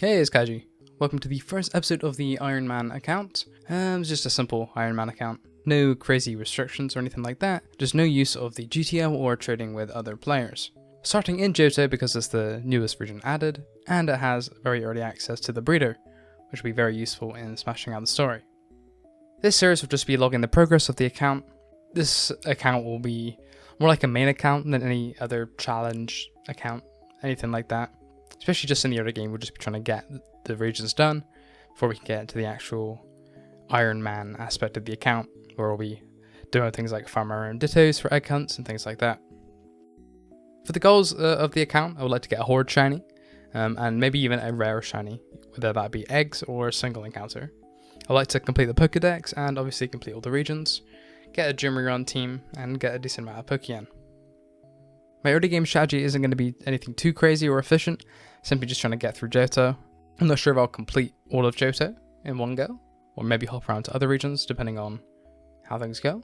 Hey, it's Kaiji. Welcome to the first episode of the Ironman account. It's just a simple Ironman account. No crazy restrictions or anything like that. Just no use of the GTL or trading with other players. Starting in Johto because it's the newest region added, and it has very early access to the breeder, which will be very useful in smashing out the story. This series will just be logging the progress of the account. This account will be more like a main account than any other challenge account, anything like that. Especially just in the early game, we'll just be trying to get the regions done before we can get into the actual Iron Man aspect of the account, where we'll be doing things like farm our own dittos for egg hunts and things like that. For the goals of the account, I would like to get a Horde shiny, and maybe even a rare shiny, whether that be eggs or a single encounter. I'd like to complete the Pokedex and obviously complete all the regions, get a gym rerun team, and get a decent amount of Pokeyen. My early game strategy isn't going to be anything too crazy or efficient, simply just trying to get through Johto. I'm not sure if I'll complete all of Johto in one go, or maybe hop around to other regions depending on how things go.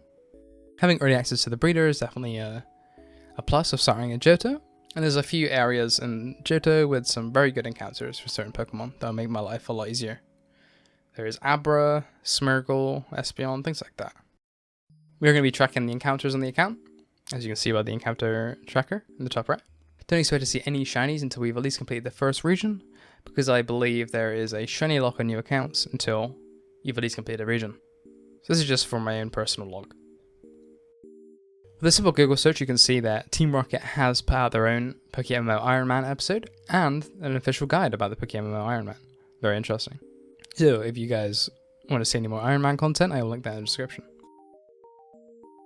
Having early access to the breeder is definitely a plus of starting in Johto, and there's a few areas in Johto with some very good encounters for certain Pokemon that will make my life a lot easier. There is Abra, Smeargle, Espeon, things like that. We're going to be tracking the encounters on the account, as you can see by the encounter tracker in the top right. Don't expect to see any shinies until we've at least completed the first region, because I believe there is a shiny lock on new accounts until you've at least completed a region. So this is just for my own personal log. With a simple Google search, you can see that Team Rocket has put out their own PokeMMO Ironman episode and an official guide about the PokeMMO Ironman. Very interesting. So if you guys want to see any more Ironman content, I will link that in the description.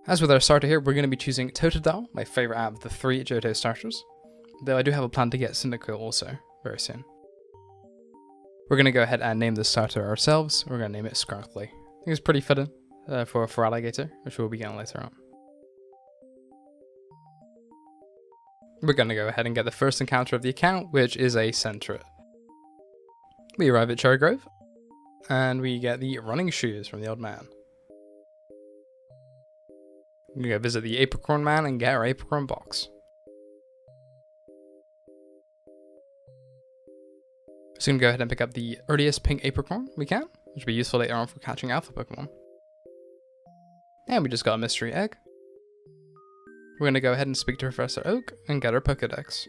As with our starter here, we're going to be choosing Totodile, my favourite out of the 3 Johto starters, though I do have a plan to get Syndico also, very soon. We're going to go ahead and name the starter ourselves. We're going to name it Sparkly. I think it's pretty fitting for Alligator, which we'll be getting later on. We're going to go ahead and get the first encounter of the account, which is a Sentret. We arrive at Cherry Grove, and we get the running shoes from the old man. We're going to go visit the Apricorn Man and get our Apricorn box. So I'm going to go ahead and pick up the earliest pink Apricorn we can, which will be useful later on for catching alpha Pokemon. And we just got a mystery egg. We're going to go ahead and speak to Professor Oak and get our Pokedex.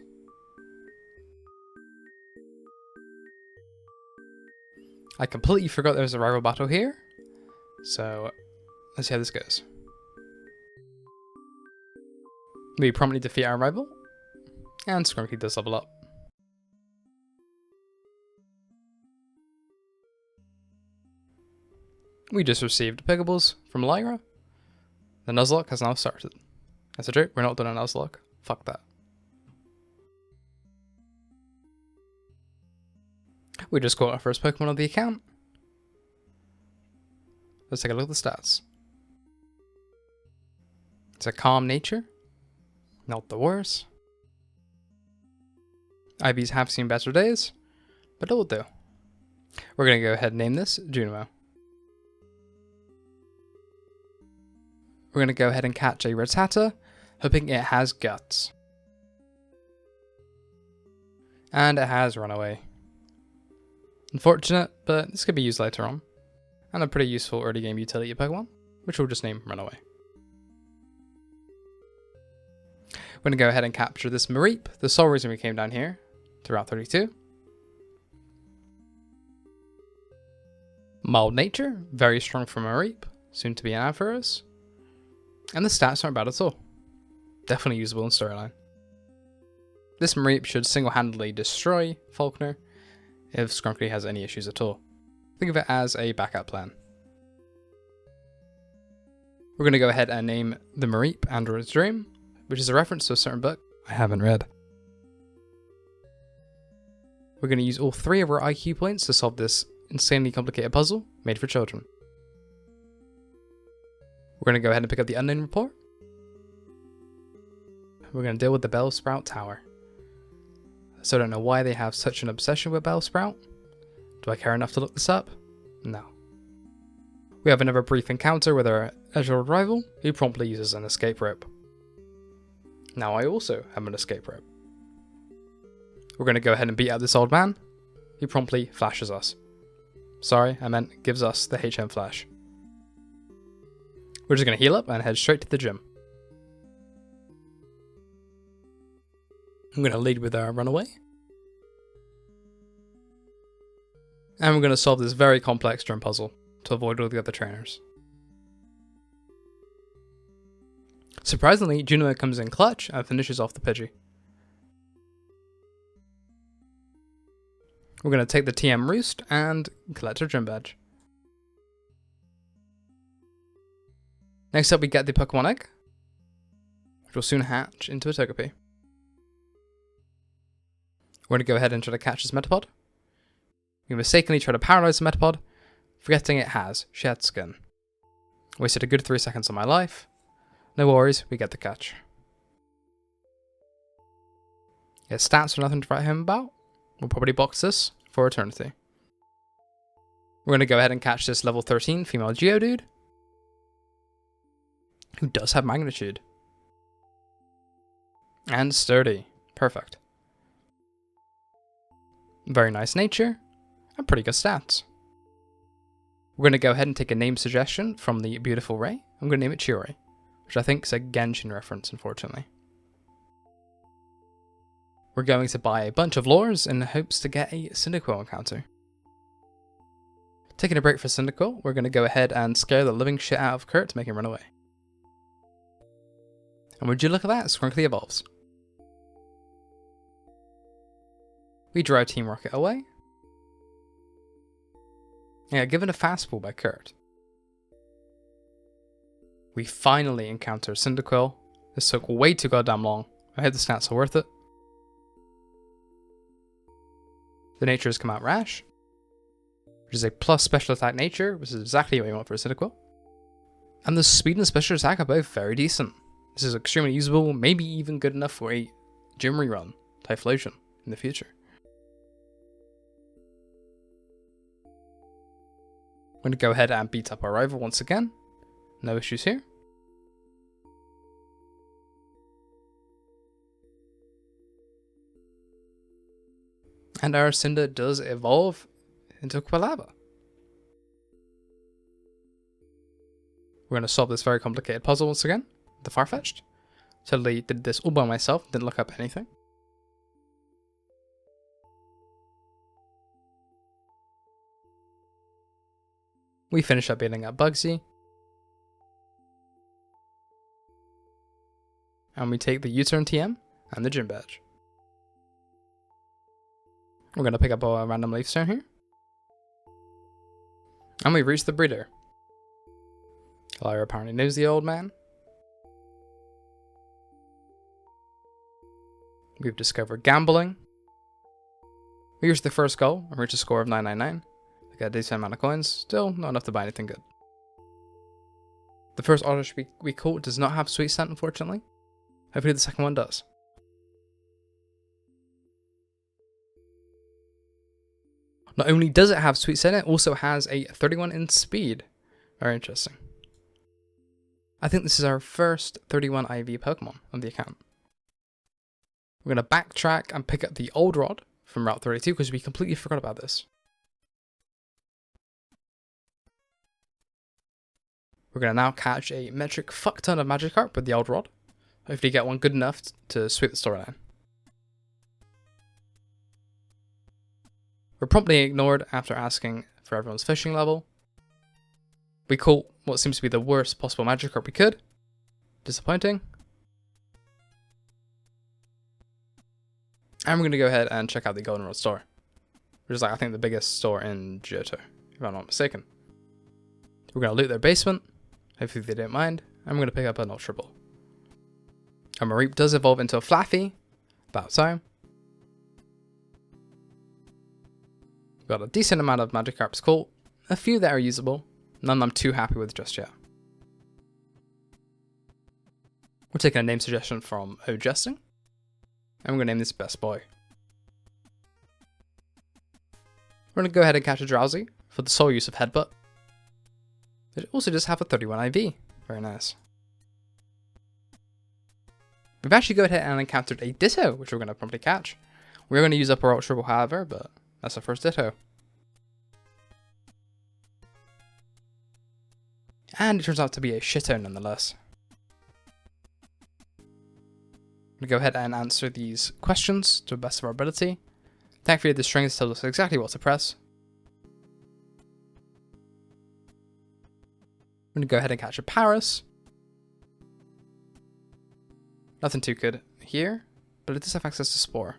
I completely forgot there was a rival battle here, so let's see how this goes. We promptly defeat our rival, and Skrunky does level up. We just received Pokeballs from Lyra. The Nuzlocke has now started. That's a joke, we're not doing a Nuzlocke. Fuck that. We just caught our first Pokemon of the account. Let's take a look at the stats. It's a calm nature. Not the worst. IVs have seen better days, but it will do. We're going to go ahead and name this Junimo. We're going to go ahead and catch a Rattata, hoping it has guts. And it has Runaway. Unfortunate, but this could be used later on. And a pretty useful early game utility Pokemon, which we'll just name Runaway. We're going to go ahead and capture this Mareep, the sole reason we came down here, to Route 32. Mild nature, very strong for Mareep, soon to be an Ampharos. And the stats aren't bad at all. Definitely usable in storyline. This Mareep should single-handedly destroy Falkner if Skrunky has any issues at all. Think of it as a backup plan. We're going to go ahead and name the Mareep Android's Dream, which is a reference to a certain book I haven't read. We're going to use all 3 of our IQ points to solve this insanely complicated puzzle made for children. We're going to go ahead and pick up the Unknown Report. We're going to deal with the Bellsprout Tower. So I don't know why they have such an obsession with Bellsprout. Do I care enough to look this up? No. We have another brief encounter with our Azure rival, who promptly uses an escape rope. Now I also have an escape rope. We're going to go ahead and beat out this old man, he promptly flashes us. Sorry, I meant gives us the HM flash. We're just going to heal up and head straight to the gym. I'm going to lead with our runaway. And we're going to solve this very complex gym puzzle to avoid all the other trainers. Surprisingly, Juno comes in clutch and finishes off the Pidgey. We're going to take the TM Roost and collect our gym badge. Next up we get the Pokemon Egg, which will soon hatch into a Togepi. We're going to go ahead and try to catch this Metapod. We mistakenly try to paralyze the Metapod, forgetting it has shed skin. Wasted a good 3 seconds of my life. No worries, we get the catch. His stats are nothing to write home about. We'll probably box this for eternity. We're going to go ahead and catch this level 13 female Geodude, who does have magnitude. And sturdy. Perfect. Very nice nature, and pretty good stats. We're going to go ahead and take a name suggestion from the beautiful Ray. I'm going to name it Chiori, which I think is a Genshin reference, unfortunately. We're going to buy a bunch of lures in hopes to get a Cyndaquil encounter. Taking a break for Cyndaquil, we're going to go ahead and scare the living shit out of Kurt to make him run away. And would you look at that, Squinkly evolves. We drive Team Rocket away. Yeah, given a fastball by Kurt. We finally encounter Cyndaquil. This took way too goddamn long. I hope the stats are worth it. The nature has come out Rash, which is a plus special attack nature, which is exactly what you want for a Cyndaquil. And the speed and special attack are both very decent. This is extremely usable, maybe even good enough for a gym rerun, Typhlosion, in the future. I'm going to go ahead and beat up our rival once again. No issues here. And our Cinder does evolve into Quilava. We're going to solve this very complicated puzzle once again. The Farfetch'd. Totally did this all by myself, didn't look up anything. We finish up beating up Bugsy. And we take the U-turn TM and the gym badge. We're going to pick up a random leaf stone here. And we've reached the breeder. Lyra apparently knows the old man. We've discovered gambling. We reached the first goal and reached a score of 999. We got a decent amount of coins, still not enough to buy anything good. The first Oddish we caught does not have Sweet Scent, unfortunately. Hopefully the second one does. Not only does it have Sweet Scent, it also has a 31 in speed. Very interesting. I think this is our first 31 IV Pokemon on the account. We're going to backtrack and pick up the old rod from Route 32 because we completely forgot about this. We're going to now catch a metric fuck ton of Magikarp with the old rod. Hopefully get one good enough to sweep the storyline. We're promptly ignored after asking for everyone's fishing level. We caught what seems to be the worst possible Magikarp we could. Disappointing. And we're going to go ahead and check out the Goldenrod store, which is like I think the biggest store in Johto, if I'm not mistaken. We're going to loot their basement, hopefully they don't mind, and we're going to pick up an Ultra Ball. Our Mareep does evolve into a Flaffy, about time. We've got a decent amount of Magikarps caught, a few that are usable, none I'm too happy with just yet. We're taking a name suggestion from O Justin. And we're going to name this Best Boy. We're going to go ahead and catch a Drowsy for the sole use of Headbutt. It also does have a 31 IV. Very nice. We've actually go ahead and encountered a Ditto, which we're going to promptly catch. We're going to use up our Ultra Ball, however, but That's our first Ditto. And it turns out to be a shitto nonetheless. I'm going to go ahead and answer these questions to the best of our ability. Thankfully, the strings tell us exactly what to press. I'm going to go ahead and catch a Paris. Nothing too good here, but it does have access to Spore.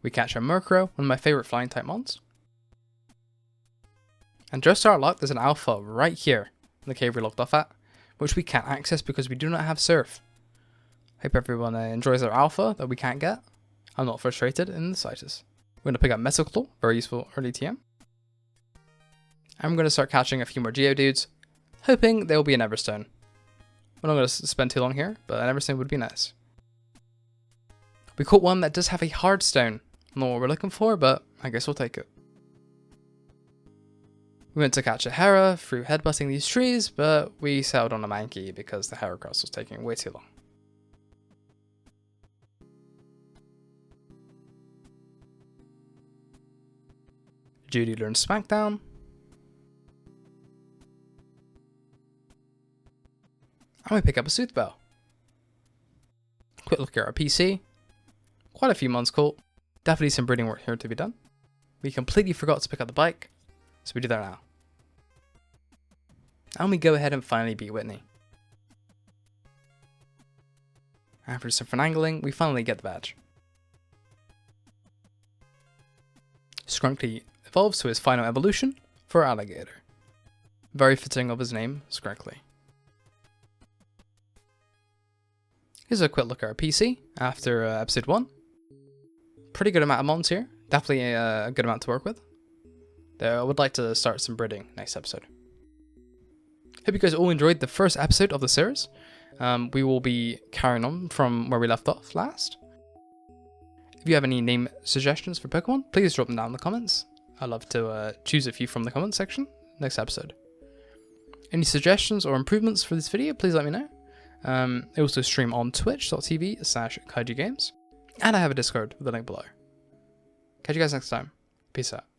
We catch a Murkrow, one of my favourite flying type mons. And just our luck, there's an alpha right here in the cave we locked off at, which we can't access because we do not have Surf. Hope everyone enjoys their alpha that we can't get. I'm not frustrated in the slightest. We're going to pick up Mesicle, very useful early TM. And I'm going to start catching a few more Geodudes, hoping there will be an Everstone. We're not going to spend too long here, but an Everstone would be nice. We caught one that does have a hard stone. Not what we're looking for, but I guess we'll take it. We went to catch a Hera through headbutting these trees, but we settled on a Mankey because the Heracross was taking way too long. Judy learns Smackdown. And we pick up a Soothbell. Quick look at our PC. Quite a few mons caught. Definitely some breeding work here to be done. We completely forgot to pick up the bike, so we do that now. And we go ahead and finally beat Whitney. After some finagling, we finally get the badge. Skrunkly evolves to his final evolution for Alligator. Very fitting of his name, Skrunkly. Here's a quick look at our PC after episode 1. Pretty good amount of mons here. Definitely a good amount to work with. Though I would like to start some breeding next episode. Hope you guys all enjoyed the first episode of the series. We will be carrying on from where we left off last. If you have any name suggestions for Pokemon, please drop them down in the comments. I'd love to choose a few from the comments section next episode. Any suggestions or improvements for this video, please let me know. I also stream on twitch.tv/KaijiGames. And I have a Discord with the link below. Catch you guys next time. Peace out.